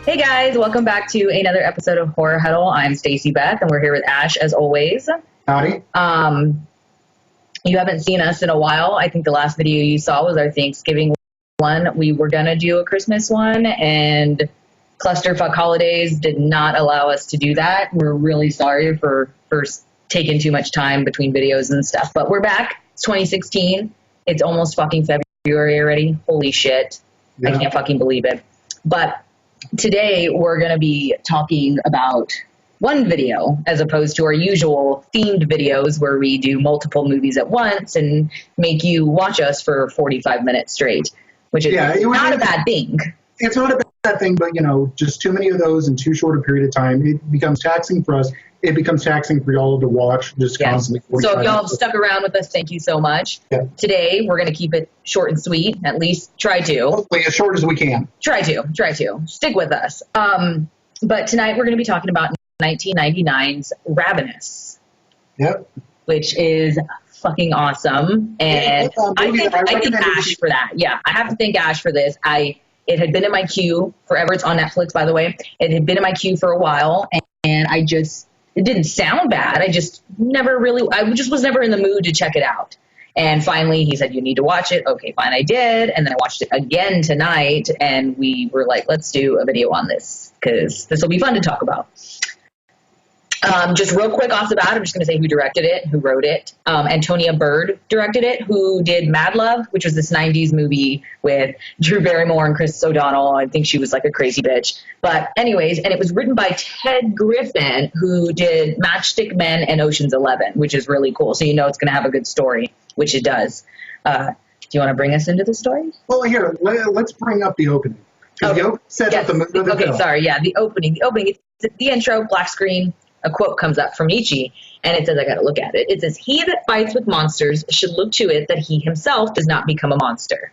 Hey guys, welcome back to another episode of Horror Huddle. I'm Stacy Beth, and we're here with Ash as always. Howdy. You haven't seen us in a while. I think the last video you saw was our Thanksgiving one. We were gonna do a Christmas one, and clusterfuck holidays did not allow us to do that. We're really sorry for taking too much time between videos and stuff, but we're back. It's 2016. It's almost fucking February already. Holy shit. Yeah. I can't fucking believe it. But today, we're going to be talking about one video as opposed to our usual themed videos where we do multiple movies at once and make you watch us for 45 minutes straight, which is not a bad thing. It's not a bad thing, but, just too many of those in too short a period of time, it becomes taxing for us. It becomes taxing for y'all to watch just constantly. So if y'all have stuck around with us, thank you so much. Yeah. Today, we're going to keep it short and sweet, at least try to. Hopefully as short as we can. Try to. Stick with us. But tonight, we're going to be talking about 1999's Ravenous. Yep. Which is fucking awesome. And I thank Ash for that. Yeah, I have to thank Ash for this. It had been in my queue forever. It's on Netflix, by the way. It had been in my queue for a while, and it didn't sound bad. I just was never in the mood to check it out. And finally, he said, you need to watch it. Okay, fine, I did. And then I watched it again tonight, and we were like, let's do a video on this, because this will be fun to talk about. Just real quick off the bat, I'm just going to say who directed it, who wrote it. Antonia Bird directed it, who did Mad Love, which was this 90s movie with Drew Barrymore and Chris O'Donnell. I think she was like a crazy bitch. But anyways, and it was written by Ted Griffin, who did Matchstick Men and Ocean's 11, which is really cool. So you know it's going to have a good story, which it does. Do you want to bring us into the story? Well, here, let's bring up the opening. Okay. The set up the okay, sorry, yeah, the opening. It's the intro, black screen. A quote comes up from Nietzsche, and it says, I got to look at it. It says, he that fights with monsters should look to it that he himself does not become a monster.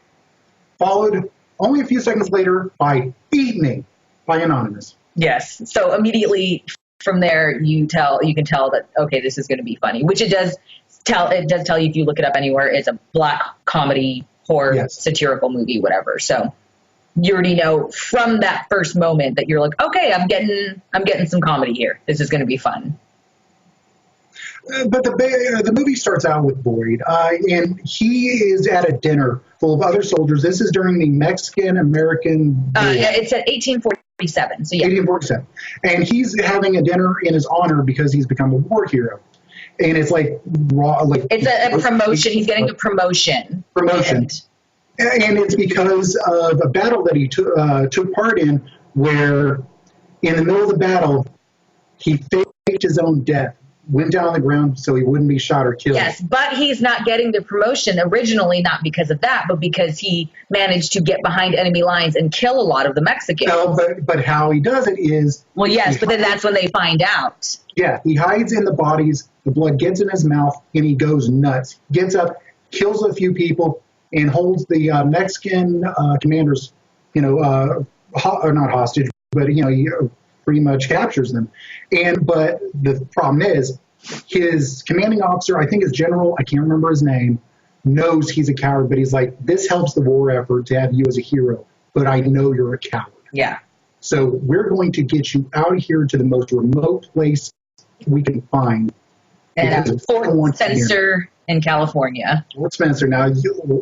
Followed only a few seconds later by Feed Me by Anonymous. Yes. So immediately from there, you can tell that, okay, this is going to be funny, which it does tell you if you look it up anywhere. It's a black comedy, horror, satirical movie, whatever. So you already know from that first moment that you're like, okay, I'm getting some comedy here. This is going to be fun. But the movie starts out with Boyd, and he is at a dinner full of other soldiers. This is during the Mexican-American War. It's at 1847. So yeah, 1847, and he's having a dinner in his honor because he's become a war hero. And it's like it's a promotion. He's getting a promotion. And it's because of a battle that he took part in, where in the middle of the battle, he faked his own death, went down on the ground so he wouldn't be shot or killed. Yes, but he's not getting the promotion originally, not because of that, but because he managed to get behind enemy lines and kill a lot of the Mexicans. No, but how he does it is... Well, yes, but then that's when they find out. Yeah, he hides in the bodies, the blood gets in his mouth, and he goes nuts. Gets up, kills a few people, and holds the Mexican commanders, or not hostage, but, he pretty much captures them. But the problem is, his commanding officer, I think his general, I can't remember his name, knows he's a coward, but he's like, this helps the war effort to have you as a hero, but I know you're a coward. Yeah. So we're going to get you out of here to the most remote place we can find. And Fort Spencer in California. Fort Spencer. Now,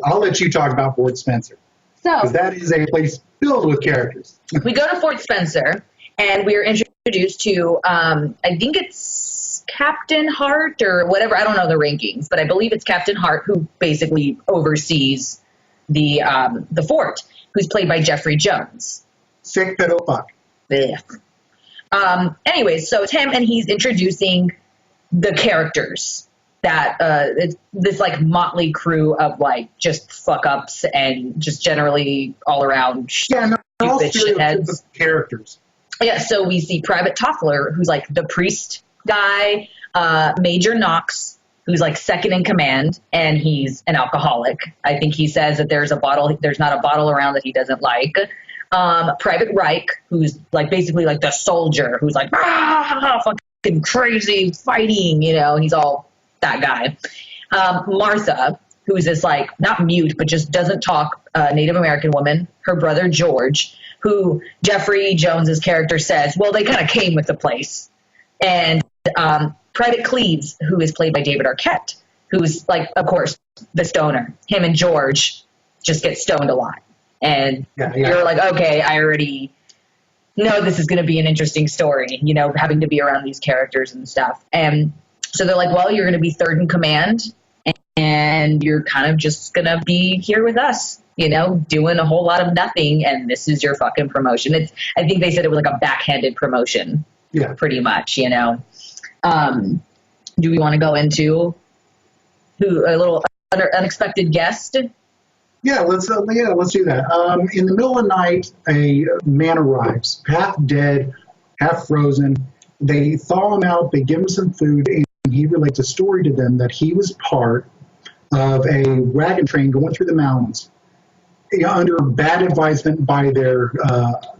I'll let you talk about Fort Spencer. Because that is a place filled with characters. We go to Fort Spencer, and we are introduced to, I think it's Captain Hart or whatever. I don't know the rankings, but I believe it's Captain Hart who basically oversees the fort, who's played by Jeffrey Jones. Sick pedo fuck. Anyways, so it's him, and he's introducing the characters that it's this like motley crew of like just fuck ups and just generally all around all stereotypical characters. Yeah, so we see Private Toffler, who's like the priest guy, Major Knox, who's like second in command, and he's an alcoholic. I think he says that there's not a bottle around that he doesn't like. Private Reich, who's like basically like the soldier, who's like fucking crazy fighting, he's all that guy. Martha, who's this like not mute but just doesn't talk Native American woman, her brother George, who Jeffrey Jones's character says, well, they kind of came with the place, and Private Cleves, who is played by David Arquette, who's like, of course, the stoner. Him and George just get stoned a lot, and you're like, okay, I already know this is going to be an interesting story, you know, having to be around these characters and stuff. And so they're like, well, you're going to be third in command, and you're kind of just going to be here with us, you know, doing a whole lot of nothing, and this is your fucking promotion. I think they said it was like a backhanded promotion, pretty much, you know. Do we want to go into a little unexpected guest? Yeah, let's do that. In the middle of the night, a man arrives, half dead, half frozen. They thaw him out, they give him some food, and he relates a story to them that he was part of a wagon train going through the mountains under bad advisement by their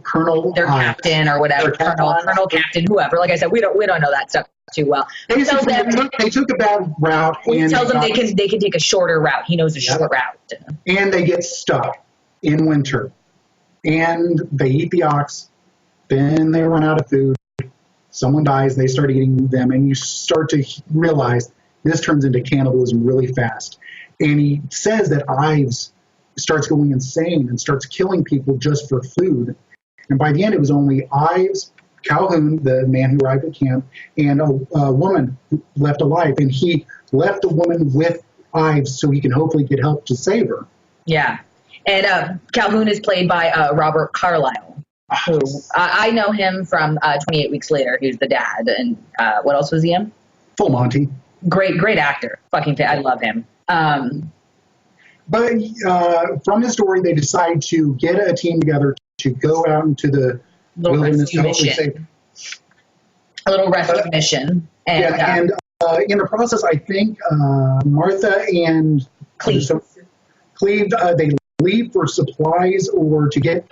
colonel, their captain or whatever, colonel, captain, whoever. Like I said, we don't know that stuff too well. They took a bad route. He tells them they can take a shorter route. He knows a short route. And they get stuck in winter, and they eat the ox. Then they run out of food. Someone dies. They start eating them, and you start to realize this turns into cannibalism really fast. And he says that Ives starts going insane and starts killing people just for food. And by the end, it was only Ives, Calhoun, the man who arrived at camp, and a woman who left alive. And he left the woman with Ives so he can hopefully get help to save her. Yeah. And Calhoun is played by Robert Carlyle, who I know him from 28 Weeks Later. He was the dad. And what else was he in? Full Monty. Great actor. I love him. But from his story, they decide to get a team together to go out into the wilderness to hopefully save. A little rescue mission. And, in the process, I think Martha and Cleve, they leave for supplies or to get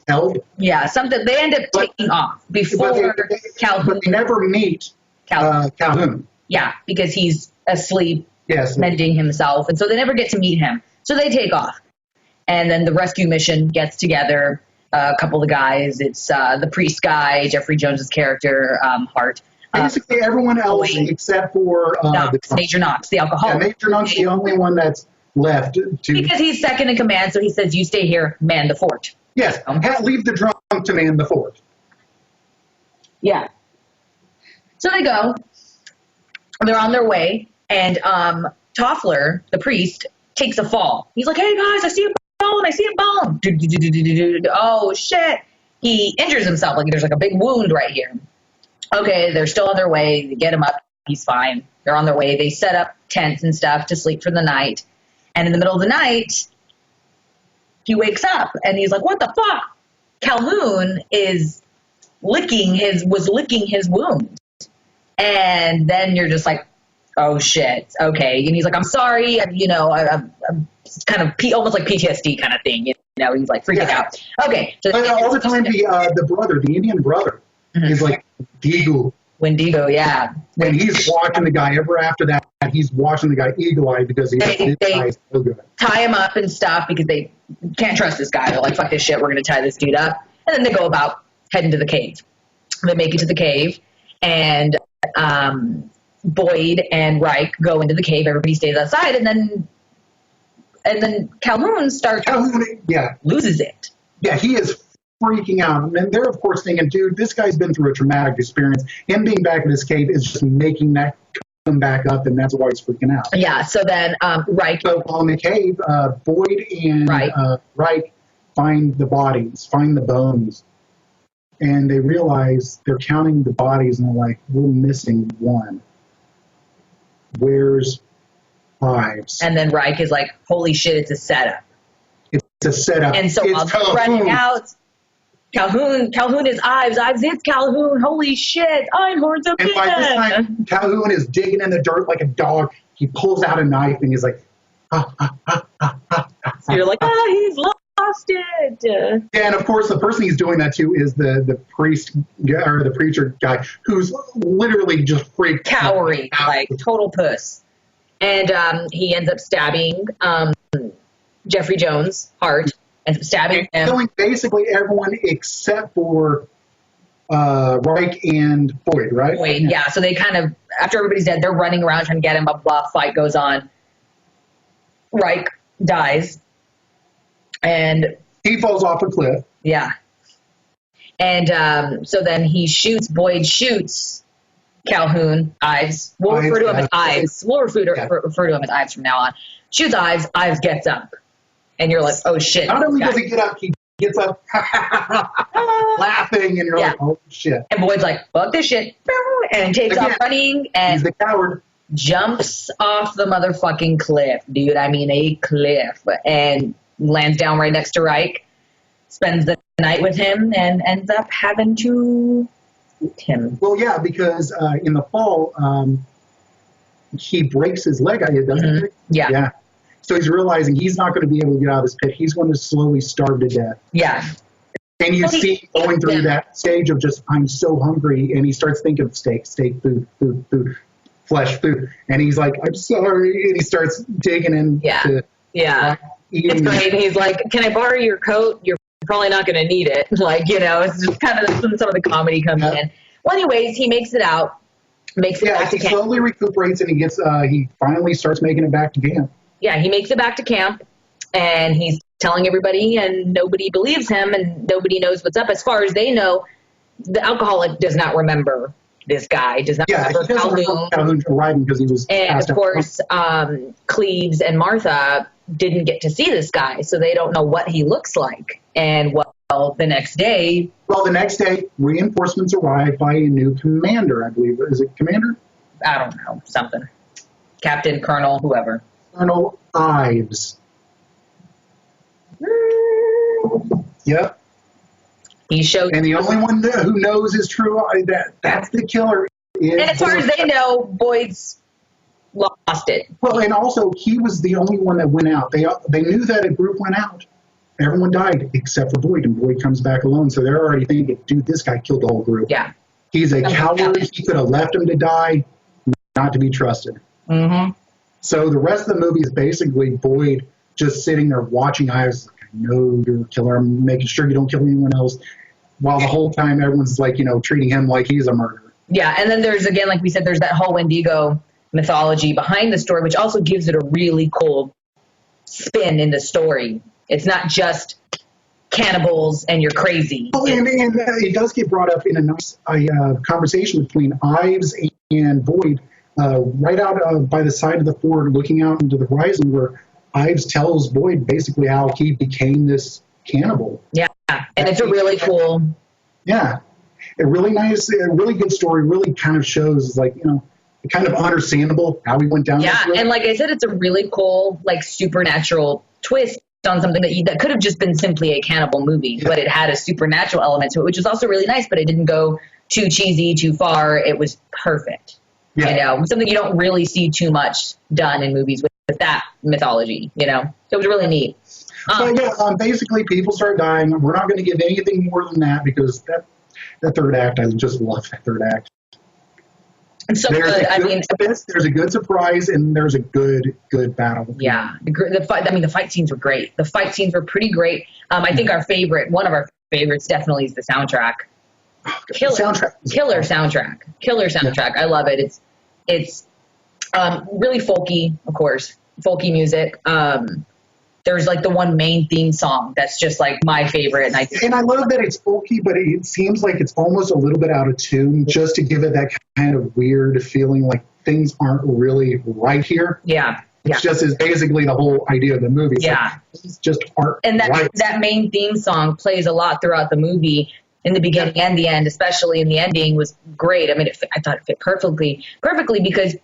help. Yeah, something. They end up taking off before Calhoun. But they never meet Calhoun. Yeah, because he's asleep, mending himself, and so they never get to meet him. So they take off, and then the rescue mission gets together. A couple of guys. It's the priest guy, Jeffrey Jones's character, Hart. Basically, everyone else except for Major Knox, the alcoholic. Yeah, Major Knox, the only one that's left. Because he's second in command, so he says, "You stay here, man the fort." Yes, leave the drunk to man the fort. Yeah. So they go. They're on their way, and Toffler, the priest, takes a fall. He's like, "Hey guys, I see a bone. Oh shit!" He injures himself. Like there's like a big wound right here. Okay, they're still on their way. They get him up. He's fine. They're on their way. They set up tents and stuff to sleep for the night. And in the middle of the night, he wakes up and he's like, "What the fuck?" Calhoun was licking his wound. And then you're just like, "Oh shit, okay." And he's like, "I'm sorry, I'm kind of almost like PTSD kind of thing, you know." He's like freaking out. Okay, so all the time, the Indian brother, is like Wendigo, yeah. And he's watching the guy. Ever after that, he's watching the guy eagle-eyed because his guy is so good. Tie him up and stuff because they can't trust this guy. They're like, "Fuck this shit, we're going to tie this dude up." And then they go about heading to the cave. They make it to the cave, and Boyd and Reich go into the cave. Everybody stays outside, and then Calhoun loses it. Yeah, he is freaking out. And they're, of course, thinking, dude, this guy's been through a traumatic experience. Him being back in his cave is just making that come back up, and that's why he's freaking out. Yeah, so then Reich... So on the cave, Boyd and Reich find the bodies, find the bones, and they realize they're counting the bodies, and they're like, "We're missing one. Where's Ives?" And then Reich is like, "Holy shit, it's a setup." It's a setup. And so while they're running out, Calhoun is Ives. Ives is Calhoun. Holy shit, Einhorn's a man. And by this time, Calhoun is digging in the dirt like a dog. He pulls out a knife, and he's like, "Ah, ah, ah, ah, ah, ah." So you're like, he's lost it. Yeah, and of course, the person he's doing that to is the priest or the preacher guy who's literally just freaked cowering, like total puss. And he ends up stabbing Jeffrey Jones, Hart, and stabbing him. Killing basically everyone except for Reich and Boyd, right? Boyd, yeah. So they kind of, after everybody's dead, they're running around trying to get him, blah, blah, fight goes on. Reich dies. And he falls off a cliff. Yeah. And so then Boyd shoots Calhoun, Ives. We'll refer to him as Ives. We'll refer to him as Ives from now on. Shoots Ives. Ives gets up. And you're like, oh, shit. Not only does he get up, he gets up laughing, and you're like, oh, shit. And Boyd's like, fuck this shit. And takes off running. And he's the coward. Jumps off the motherfucking cliff, dude. I mean, a cliff. And lands down right next to Reich. Spends the night with him and ends up having to eat him. Well, yeah, because in the fall, he breaks his leg. Doesn't he? Yeah. So he's realizing he's not going to be able to get out of this pit. He's going to slowly starve to death. Yeah. And you see going through that stage of just, I'm so hungry. And he starts thinking of steak, food, flesh, food. And he's like, I'm sorry. And he starts digging in. Yeah. It's great. He's like, can I borrow your coat? You're probably not going to need it. Like, it's just kind of some of the comedy comes in. Well, anyways, he makes it out. Makes it back to camp. He slowly recuperates and he finally starts making it back to camp. Yeah, he makes it back to camp, and he's telling everybody, and nobody believes him, and nobody knows what's up. As far as they know, the alcoholic does not remember this guy, does not remember Calhoun arriving because he was and of course, Cleves and Martha didn't get to see this guy, so they don't know what he looks like. And the next day, reinforcements arrive by a new commander, I believe. Is it commander? I don't know, something. Captain, Colonel, whoever. Colonel Ives. Yep. He showed, and the only one who knows is true that's the killer. And as far as they know, Boyd's lost it. Well, and also he was the only one that went out. They knew that a group went out. Everyone died except for Boyd, and Boyd comes back alone. So they're already thinking, dude, this guy killed the whole group. Yeah. He's a coward. He could have left him to die, not to be trusted. Mm-hmm. So the rest of the movie is basically Boyd just sitting there watching Ives. Like, I know you're a killer. I'm making sure you don't kill anyone else. While the whole time everyone's like, treating him like he's a murderer. Yeah, and then there's, again, like we said, there's that whole Wendigo mythology behind the story, which also gives it a really cool spin in the story. It's not just cannibals and you're crazy. Oh, and it does get brought up in a nice conversation between Ives and Boyd, right out by the side of the ford, looking out into the horizon, where Ives tells Boyd basically how he became this cannibal. Yeah, and it's a really cool. Yeah, a really nice, a really good story. Really kind of shows, like, kind of understandable how he went down. Yeah, and like I said, it's a really cool, like, supernatural twist on something that could have just been simply a cannibal movie, but it had a supernatural element to it, which was also really nice. But it didn't go too cheesy, too far. It was perfect. Yeah. Something you don't really see too much done in movies with that mythology. So it was really neat. Basically, people start dying. We're not going to give anything more than that, because that third act, I just love that third act. It's so good. There's a good surprise, and there's a good battle. Yeah, the fight scenes were great. The fight scenes were pretty great. I think one of our favorites, definitely is the soundtrack. Killer soundtrack. I love it. It's really folky, of course, folky music. There's like the one main theme song that's just like my favorite. And I love that it's folky, but it seems like it's almost a little bit out of tune, just to give it that kind of weird feeling like things aren't really right here. Yeah. It's just is basically the whole idea of the movie. Yeah. It's just art. And that main theme song plays a lot throughout the movie. In the beginning and the end, especially in the ending, was great. I mean, I thought it fit perfectly because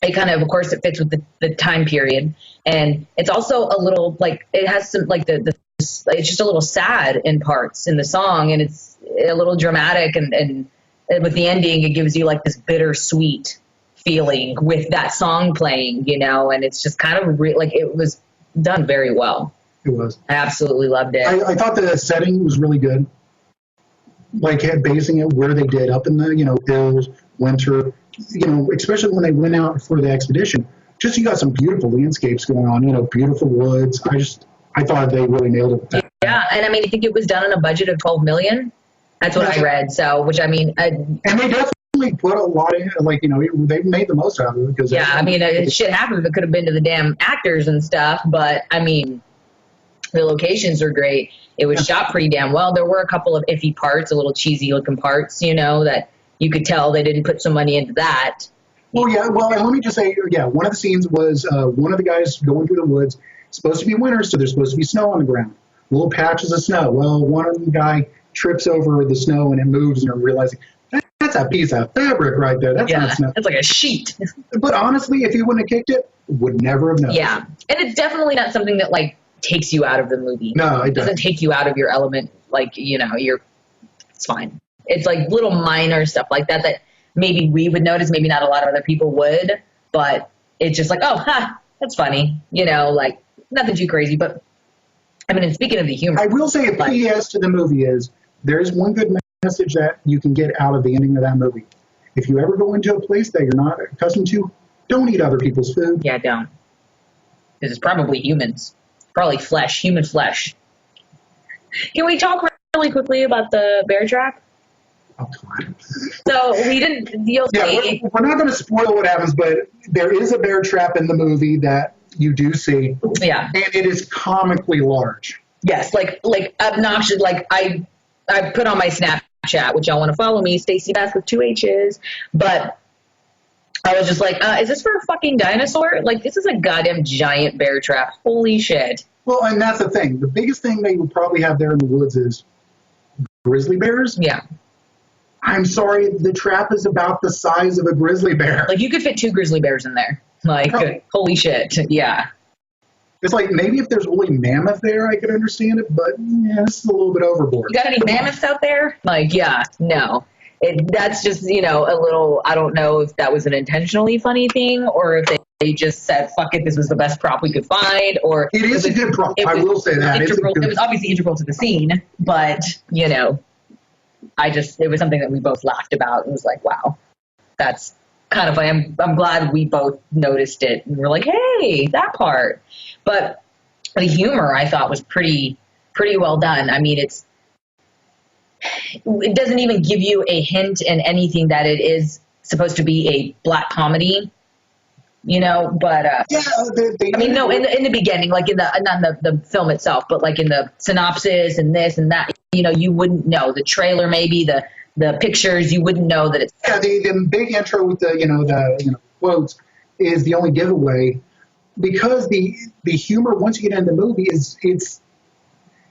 it kind of course, it fits with the time period. And it's also a little, like, it has some, like, it's just a little sad in parts in the song, and it's a little dramatic. And with the ending, it gives you, like, this bittersweet feeling with that song playing, and it's just kind of like, it was done very well. It was. I absolutely loved it. I thought the setting was really good. Like, basing it where they did up in the, hills, winter, especially when they went out for the expedition, just you got some beautiful landscapes going on, beautiful woods. I thought they really nailed it with that. Yeah, and I mean, I think it was done on a budget of $12 million. That's what I read. So, which I mean, and they definitely put a lot in. They made the most out of it because shit happened. It could have been to the damn actors and stuff, but I mean, the locations are great. It was shot pretty damn well. There were a couple of iffy parts, a little cheesy looking parts, that you could tell they didn't put some money into that. Well, yeah. Well, and let me just say, one of the scenes was one of the guys going through the woods. It's supposed to be winter, so there's supposed to be snow on the ground. Little patches of snow. Well, one of the guy trips over the snow and it moves, and they're realizing that's a piece of fabric right there. That's not snow. It's like a sheet. But honestly, if he wouldn't have kicked it, would never have known. Yeah, and it's definitely not something that takes you out of the movie. No, it doesn't take you out of your element. It's fine. It's like little minor stuff like that maybe we would notice, maybe not a lot of other people would, but it's just that's funny. Nothing too crazy, but I mean, and speaking of the humor, I will say a PS to the movie is there is one good message that you can get out of the ending of that movie. If you ever go into a place that you're not accustomed to, don't eat other people's food. Yeah, don't. Because it's probably humans. Probably flesh, human flesh. Can we talk really quickly about the bear trap? Oh, God. So we didn't. We're not going to spoil what happens, but there is a bear trap in the movie that you do see. Yeah, and it is comically large. Yes, like obnoxious. Like I put on my Snapchat, which y'all want to follow me, Stacey Beth with 2 H's, but I was just like, is this for a fucking dinosaur? Like, this is a goddamn giant bear trap. Holy shit. Well, and that's the thing. The biggest thing they would probably have there in the woods is grizzly bears. Yeah. I'm sorry, the trap is about the size of a grizzly bear. Like, you could fit 2 grizzly bears in there. Like, holy shit. Yeah. It's like, maybe if there's woolly mammoth there, I could understand it, but this is a little bit overboard. You got any mammoths out there? Like, yeah, no. That's just, a little, I don't know if that was an intentionally funny thing or if they just said, fuck it, this was the best prop we could find. Or it is a good prop. I will say that. It was obviously integral to the scene, but, it was something that we both laughed about and was like, wow, that's kind of funny. I'm glad we both noticed it and we're like, hey, that part. But the humor I thought was pretty well done. I mean, it doesn't even give you a hint in anything that it is supposed to be a black comedy, but I mean, no, in the beginning, like not the film itself, but like in the synopsis and this and that, you wouldn't know. The trailer, maybe the pictures, you wouldn't know that it's the big intro with the quotes is the only giveaway, because the humor once you get into the movie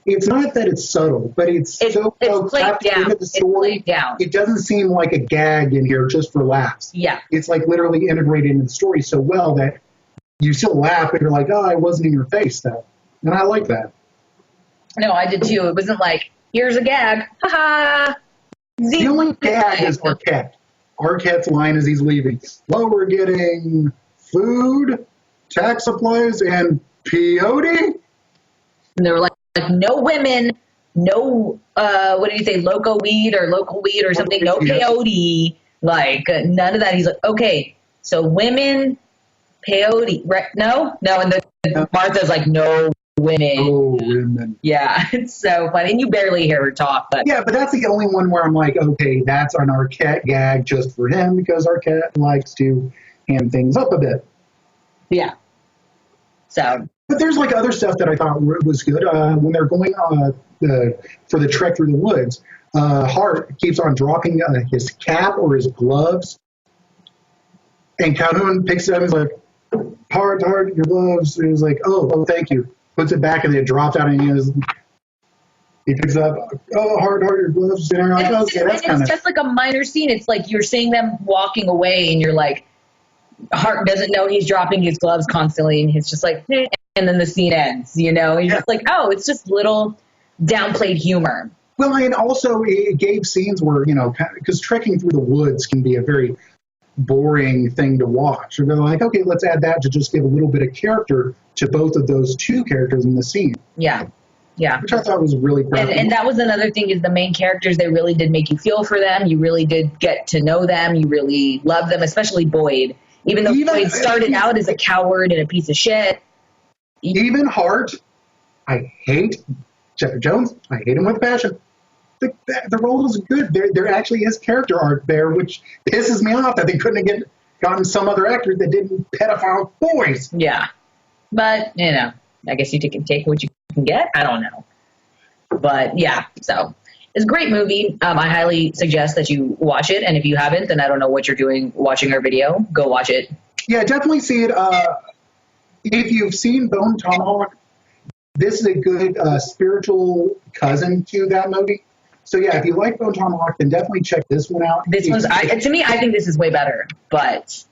it's not that it's subtle, but it's so well tapped into the story. It doesn't seem like a gag in here just for laughs. Yeah. It's like literally integrated into the story so well that you still laugh and you're like, oh, I wasn't in your face though. And I like that. No, I did too. It wasn't like, here's a gag. Ha ha. The only gag is Arquette. Arquette's line as he's leaving. Well, we're getting food, tax supplies, and peyote. And they were like, no women, no, what did he say, local weed or something, no peyote, like none of that. He's like, okay, so women, peyote, right? No, and Martha's like, no women. Oh, women. Yeah, it's so funny. And you barely hear her talk. But yeah, but that's the only one where I'm like, okay, that's an Arquette gag just for him because Arquette likes to hand things up a bit. Yeah. So. But there's like other stuff that I thought was good. When they're going for the trek through the woods, Hart keeps on dropping his cap or his gloves. And Calhoun picks it up and he's like, Hart, your gloves. And he's like, oh, thank you. Puts it back and it drops out and he picks up, oh, Hart, your gloves. And I'm like, okay, that's kind of. It's just like a minor scene. It's like you're seeing them walking away and you're like, Hart doesn't know he's dropping his gloves constantly and he's just like, eh. And then the scene ends, You're just like, oh, it's just little downplayed humor. Well, and also it gave scenes where, because trekking through the woods can be a very boring thing to watch. And they're like, okay, let's add that to just give a little bit of character to both of those two characters in the scene. Yeah. Which I thought was really practical. And that was another thing is the main characters, they really did make you feel for them. You really did get to know them. You really loved them, especially Boyd. Even though Floyd started out as a coward and a piece of shit. Even Hart, I hate Jeffrey Jones. I hate him with passion. The role is good. There actually is character arc there, which pisses me off that they couldn't have gotten some other actor that didn't pedophile boys. Yeah. But, you know, I guess you can take what you can get. I don't know. But, yeah, so it's a great movie. I highly suggest that you watch it. And if you haven't, then I don't know what you're doing watching our video. Go watch it. Yeah, definitely see it. If you've seen Bone Tomahawk, this is a good spiritual cousin to that movie. So, yeah, if you like Bone Tomahawk, then definitely check this one out. To me, I think this is way better, but...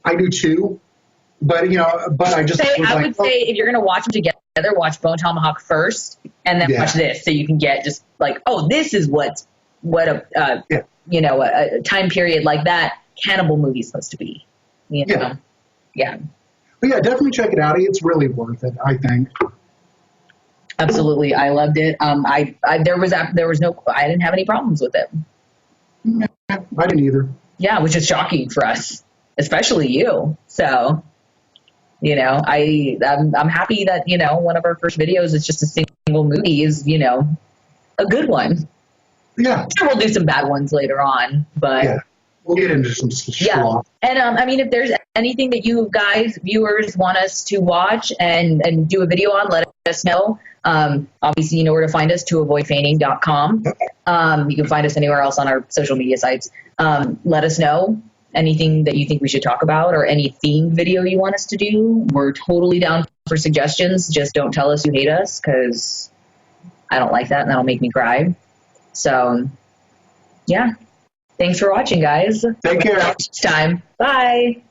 I do too. But, you know, I would say if you're going to watch them together, watch Bone Tomahawk first, and then watch this, so you can get just like, oh, this is what a time period like that cannibal movie is supposed to be. You know? Yeah. But, yeah, definitely check it out. It's really worth it, I think. Absolutely, I loved it. I didn't have any problems with it. Yeah, I didn't either. Yeah, which is shocking for us, especially you. So, you know, I'm happy that, you know, one of our first videos is just a single movie is, you know, a good one. Yeah, sure, we'll do some bad ones later on, but we'll get into some schlock. And I mean, if there's anything that you guys, viewers, want us to watch and do a video on, let us know. Obviously, you know where to find us, toavoidfeigning.com. You can find us anywhere else on our social media sites. Let us know anything that you think we should talk about or any themed video you want us to do. We're totally down for suggestions. Just don't tell us you hate us, because I don't like that and that'll make me cry. So, yeah. Thanks for watching, guys. Take care. Next time. Bye.